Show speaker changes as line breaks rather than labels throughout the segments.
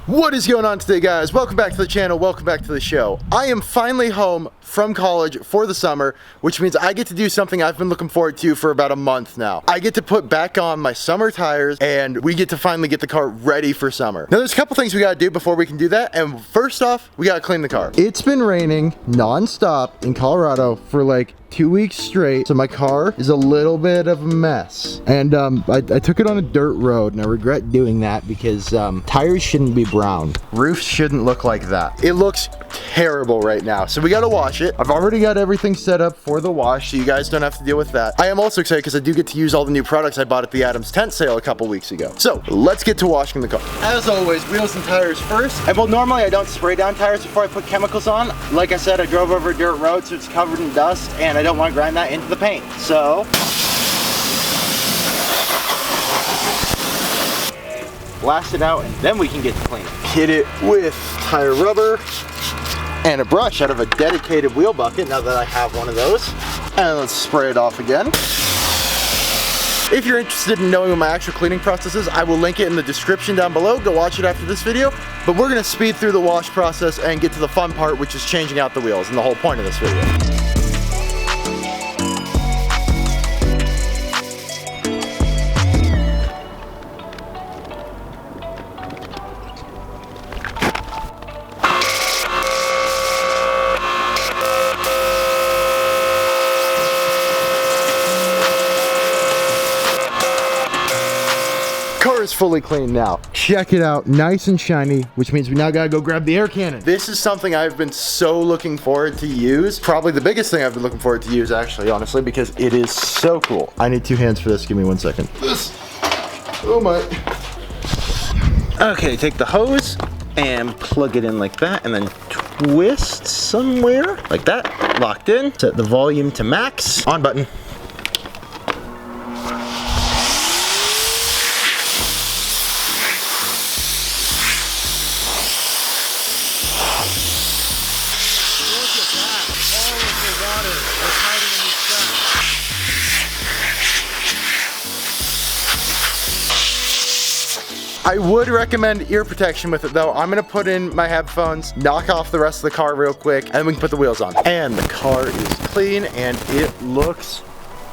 What is going on today, guys? Welcome back to the channel, welcome back to the show. I am finally home from college for the summer, which means I get to do something I've been looking forward to for about a month now. I get to put back on my summer tires and we get to finally get the car ready for summer. Now there's a couple things we gotta do before we can do that, and first off, we gotta clean the car. It's been raining non-stop in Colorado for like 2 weeks straight, so my car is a little bit of a mess. And I took it on a dirt road, and I regret doing that because tires shouldn't be brown. Roofs shouldn't look like that. It looks terrible right now, so we gotta wash it. I've already got everything set up for the wash, so you guys don't have to deal with that. I am also excited because I do get to use all the new products I bought at the Adams tent sale a couple weeks ago. So let's get to washing the car. As always, wheels and tires first. And well, normally I don't spray down tires before I put chemicals on. Like I said, I drove over a dirt road, so it's covered in dust, and I don't want to grind that into the paint. So blast it out, and then we can get to cleaning. Hit it with tire rubber and a brush out of a dedicated wheel bucket, now that I have one of those. And let's spray it off again. If you're interested in knowing what my actual cleaning process is, I will link it in the description down below. Go watch it after this video. But we're gonna speed through the wash process and get to the fun part, which is changing out the wheels, and the whole point of this video. Car is fully clean now. Check it out, nice and shiny, which means we now gotta go grab the air cannon. This is something I've been so looking forward to use. Probably the biggest thing I've been looking forward to use, actually, honestly, because it is so cool. I need 2 hands for this, give me 1 second. This, oh my. Okay, take the hose and plug it in like that, and then twist somewhere, like that, locked in. Set the volume to max, on button. I would recommend ear protection with it though. I'm gonna put in my headphones, knock off the rest of the car real quick, and we can put the wheels on. And the car is clean and it looks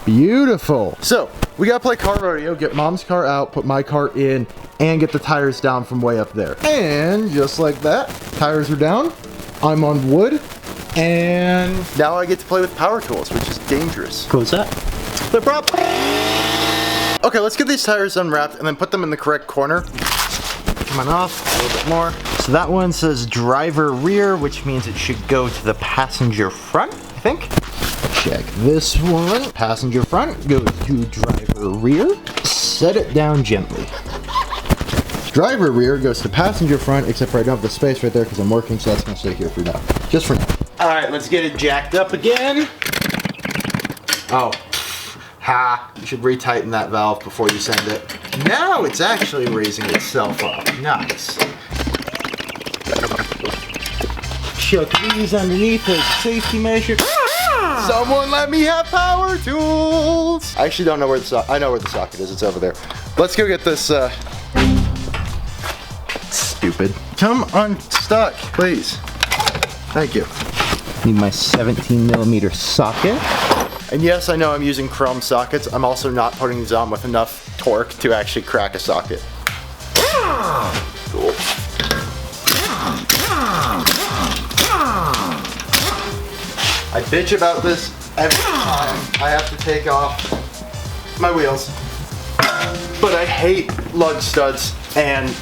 beautiful. So we gotta play car rodeo, get mom's car out, put my car in, and get the tires down from way up there. And just like that, tires are down, I'm on wood, and now I get to play with power tools, which is dangerous. Close that. Flip up. Okay, let's get these tires unwrapped and then put them in the correct corner. Come on off, a little bit more. So that one says driver rear, which means it should go to the passenger front, I think. Check this one. Passenger front goes to driver rear. Set it down gently. Driver rear goes to passenger front, except for I don't have the space right there because I'm working, so that's gonna stay here for now. Just for now. All right, let's get it jacked up again. Oh. Ha, you should retighten that valve before you send it. Now it's actually raising itself up. Nice. Chuck these underneath as a safety measure. Someone let me have power tools. I actually don't know where the socket, I know where the socket is, it's over there. Let's go get this, stupid. Come unstuck, please. Thank you. Need my 17mm socket. And yes, I know I'm using chrome sockets. I'm also not putting these on with enough torque to actually crack a socket. Cool. I bitch about this every time I have to take off my wheels. But I hate lug studs and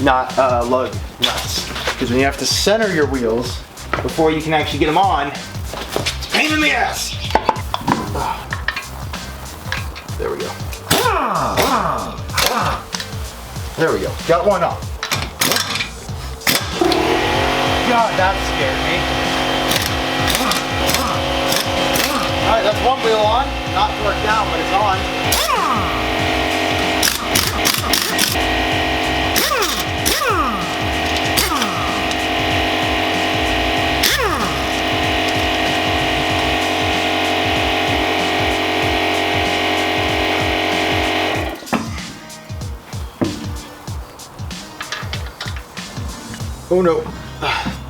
not lug nuts. Because when you have to center your wheels before you can actually get them on, it's a pain in the ass. There we go. There we go. Got one off. God, that scared me. Alright, that's one wheel on. Not torqued down, but it's on. Oh no.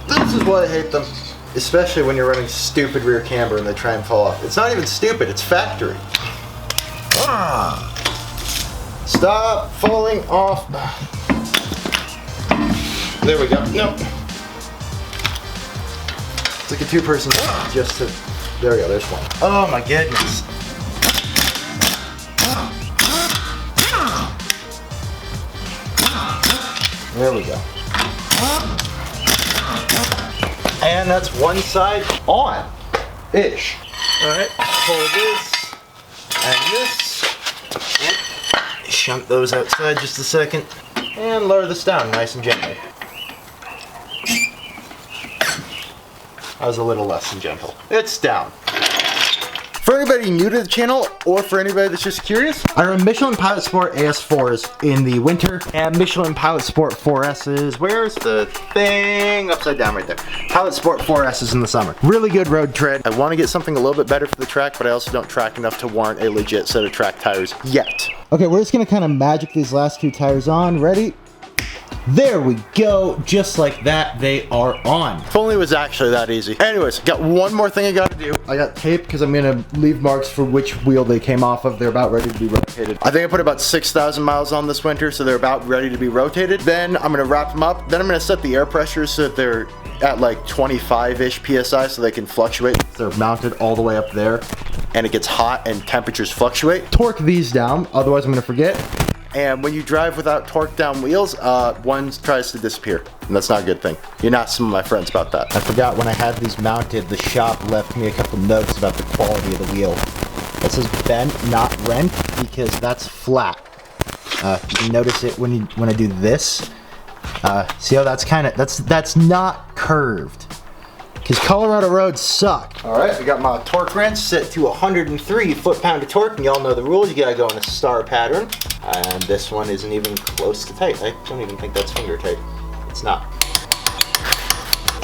This is why I hate them. Especially when you're running stupid rear camber and they try and fall off. It's not even stupid, it's factory. Stop falling off. There we go. No. It's like a two-person just to... There we go, there's one. Oh my goodness. There we go. And that's one side on-ish. Alright, pull this and this. And shunt those outside just a second. And lower this down nice and gently. That was a little less than gentle. It's down. For anybody new to the channel, or for anybody that's just curious, I run Michelin Pilot Sport AS4s in the winter, and Michelin Pilot Sport 4Ss, where's the thing? Upside down right there. Pilot Sport 4Ss in the summer. Really good road tread. I want to get something a little bit better for the track, but I also don't track enough to warrant a legit set of track tires yet. Okay, we're just gonna kind of magic these last two tires on. Ready? There we go, just like that, they are on. If only it was actually that easy. Anyways, got one more thing I gotta do. I got tape because I'm gonna leave marks for which wheel they came off of. They're about ready to be rotated. I think I put about 6,000 miles on this winter, so they're about ready to be rotated. Then I'm gonna wrap them up. Then I'm gonna set the air pressure so that they're at like 25-ish PSI so they can fluctuate. They're mounted all the way up there and it gets hot and temperatures fluctuate. Torque these down, otherwise I'm gonna forget. And when you drive without torque down wheels, one tries to disappear. And that's not a good thing. You're not some of my friends about that. I forgot when I had these mounted, the shop left me a couple notes about the quality of the wheel. It says bent, not rent, because that's flat. You can notice it when I do this. See how that's kind of, that's not curved. Because Colorado roads suck. All right, I got my torque wrench set to 103 foot-pound of torque, and y'all know the rules. You gotta go in a star pattern. And this one isn't even close to tight. I don't even think that's finger tight. It's not.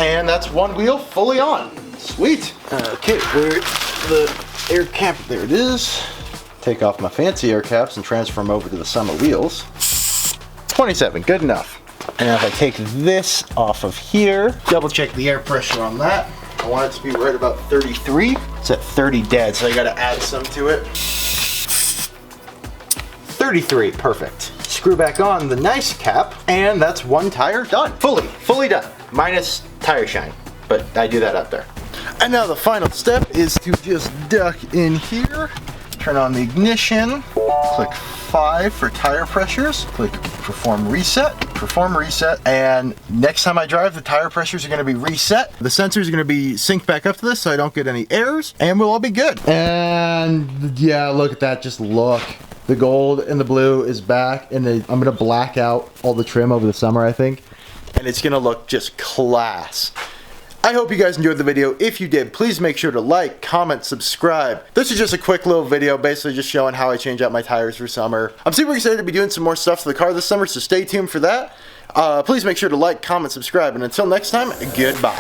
And that's one wheel fully on. Sweet. Okay, where's the air cap? There it is. Take off my fancy air caps and transfer them over to the summer wheels. 27, good enough. And if I take this off of here, double check the air pressure on that. I want it to be right about 33. It's at 30 dead, so I gotta add some to it. 33, perfect. Screw back on the nice cap, and that's one tire done. Fully done. Minus tire shine, but I do that up there. And now the final step is to just duck in here, turn on the ignition, click 5 for tire pressures, click perform reset, and next time I drive, the tire pressures are gonna be reset. The sensors are gonna be synced back up to this so I don't get any errors, and we'll all be good. And yeah, look at that, just look. The gold and the blue is back, and I'm gonna black out all the trim over the summer, I think. And it's gonna look just class. I hope you guys enjoyed the video. If you did, please make sure to like, comment, subscribe. This is just a quick little video, basically just showing how I change out my tires for summer. I'm super excited to be doing some more stuff to the car this summer, so stay tuned for that. Please make sure to like, comment, subscribe, and until next time, goodbye.